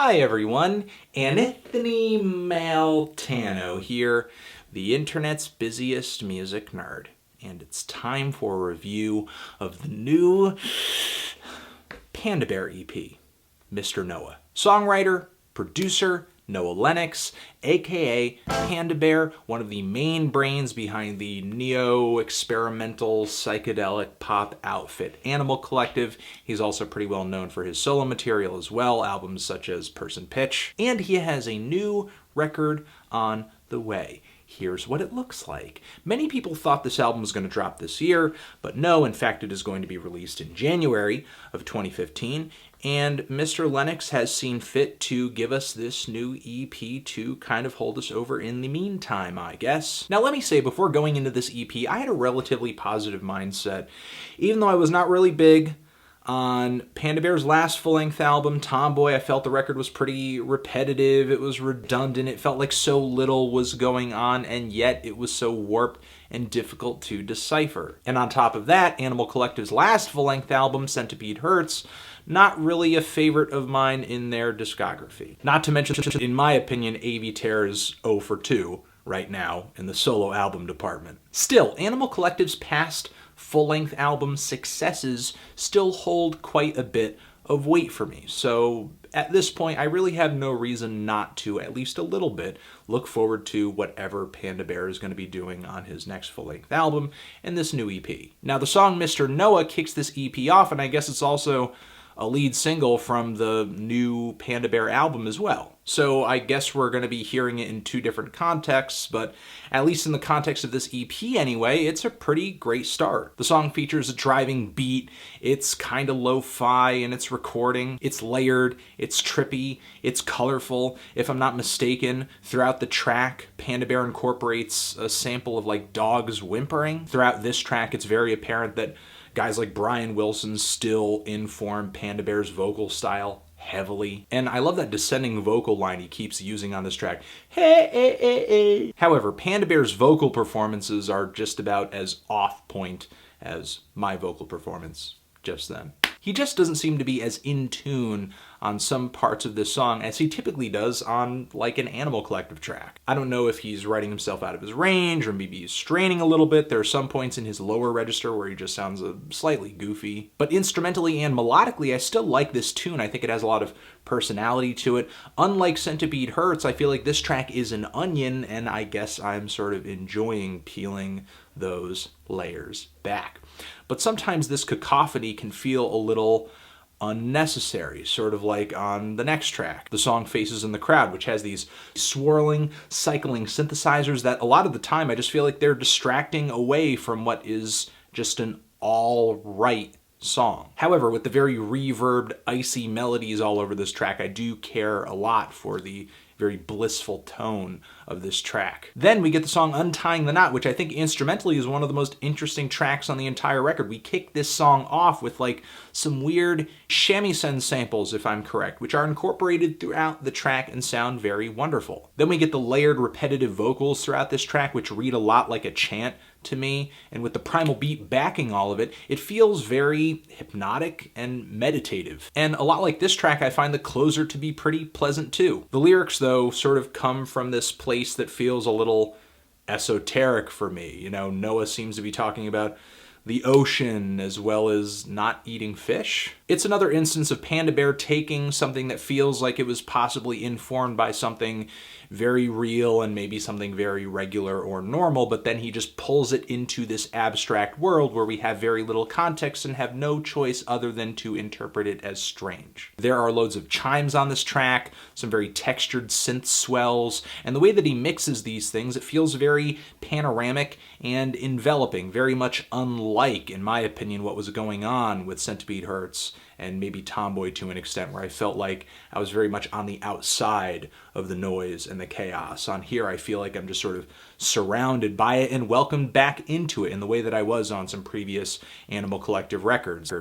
Hi everyone, Anthony Maltano here, the internet's busiest music nerd, and it's time for a review of the new Panda Bear EP, Mr. Noah. Songwriter, producer, Noah Lennox, aka Panda Bear, one of the main brains behind the neo-experimental psychedelic pop outfit Animal Collective. He's also pretty well known for his solo material as well, albums such as Person Pitch, and he has a new record on the way. Here's what it looks like. Many people thought this album was going to drop this year, but no, in fact it is going to be released in January of 2015, and Mr. Lennox has seen fit to give us this new EP to kind of hold us over in the meantime, I guess. Now let me say, before going into this EP, I had a relatively positive mindset. Even though I was not really big on Panda Bear's last full-length album, Tomboy, I felt the record was pretty repetitive, it was redundant, it felt like so little was going on, and yet it was so warped and difficult to decipher. And on top of that, Animal Collective's last full-length album, Centipede Hurts, not really a favorite of mine in their discography. Not to mention, in my opinion, A.V. Terror's 0 for 2 right now in the solo album department. Still, Animal Collective's past full-length album successes still hold quite a bit of weight for me. So at this point, I really have no reason not to, at least a little bit, look forward to whatever Panda Bear is going to be doing on his next full-length album and this new EP. Now, the song Mr. Noah kicks this EP off, and I guess it's also a lead single from the new Panda Bear album as well. So I guess we're going to be hearing it in two different contexts, but at least in the context of this EP anyway, it's a pretty great start. The song features a driving beat, it's kind of lo-fi in its recording, it's layered, it's trippy, it's colorful. If I'm not mistaken, throughout the track, Panda Bear incorporates a sample of like dogs whimpering. Throughout this track, it's very apparent that guys like Brian Wilson still inform Panda Bear's vocal style heavily. And I love that descending vocal line he keeps using on this track. Hey, hey, hey, hey. However, Panda Bear's vocal performances are just about as off-point as my vocal performance just then. He just doesn't seem to be as in tune on some parts of this song as he typically does on like an Animal Collective track. I don't know if he's writing himself out of his range or maybe he's straining a little bit. There are some points in his lower register where he just sounds slightly goofy. But instrumentally and melodically, I still like this tune. I think it has a lot of personality to it. Unlike Centipede Hurts, I feel like this track is an onion, and I guess I'm sort of enjoying peeling those layers back. But sometimes this cacophony can feel a little unnecessary, sort of like on the next track, the song Faces in the Crowd, which has these swirling, cycling synthesizers that a lot of the time I just feel like they're distracting away from what is just an all-right song. However, with the very reverbed, icy melodies all over this track, I do care a lot for the very blissful tone of this track. Then we get the song Untying the Knot, which I think instrumentally is one of the most interesting tracks on the entire record. We kick this song off with like some weird shamisen samples, if I'm correct, which are incorporated throughout the track and sound very wonderful. Then we get the layered repetitive vocals throughout this track, which read a lot like a chant to me, and with the primal beat backing all of it, it feels very hypnotic and meditative. And a lot like this track, I find the closer to be pretty pleasant too. The lyrics, though, sort of come from this place that feels a little esoteric for me. You know, Noah seems to be talking about the ocean as well as not eating fish. It's another instance of Panda Bear taking something that feels like it was possibly informed by something very real and maybe something very regular or normal, but then he just pulls it into this abstract world where we have very little context and have no choice other than to interpret it as strange. There are loads of chimes on this track, some very textured synth swells, and the way that he mixes these things, it feels very panoramic and enveloping, very much unlike, in my opinion, what was going on with Centipede Hurts and maybe Tomboy to an extent, where I felt like I was very much on the outside of the noise and the chaos. On here, I feel like I'm just sort of surrounded by it and welcomed back into it in the way that I was on some previous Animal Collective records.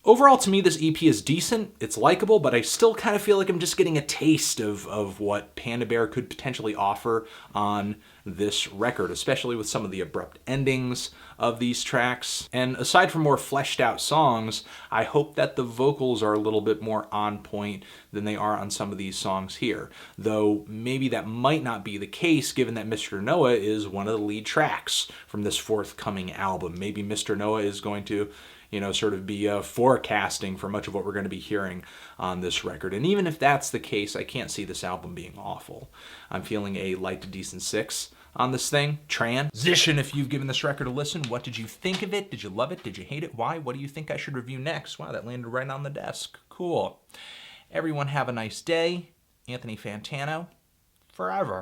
Overall, to me, this EP is decent, it's likable, but I still kind of feel like I'm just getting a taste of what Panda Bear could potentially offer on this record, especially with some of the abrupt endings of these tracks. And aside from more fleshed out songs, I hope that the the vocals are a little bit more on point than they are on some of these songs here. Though maybe that might not be the case given that Mr. Noah is one of the lead tracks from this forthcoming album. Maybe Mr. Noah is going to, sort of be forecasting for much of what we're going to be hearing on this record. And even if that's the case, I can't see this album being awful. I'm feeling a light to decent 6 on this thing. Transition, if you've given this record a listen, what did you think of it? Did you love it? Did you hate it? Why? What do you think I should review next? Wow, that landed right on the desk. Cool. Everyone have a nice day. Anthony Fantano, forever.